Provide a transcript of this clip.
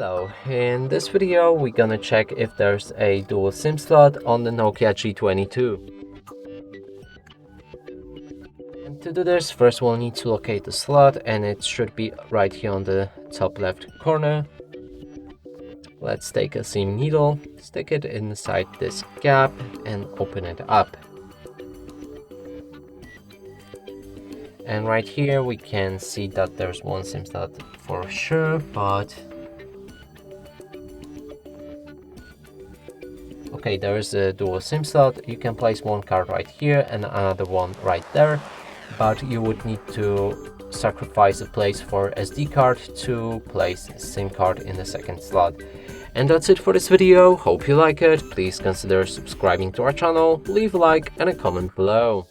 Hello, in this video we're gonna check if there's a dual SIM slot on the NOKIA G22. And to do this, first we'll need to locate the slot, and it should be right here on the top left corner. Let's take a SIM needle, stick it inside this gap and open it up. And right here we can see that there's one SIM slot for sure, but okay, there is a dual SIM slot. You can place one card right here and another one right there, but you would need to sacrifice a place for SD card to place SIM card in the second slot. And that's it for this video. Hope you like it. Please consider subscribing to our channel, leave a like and a comment below.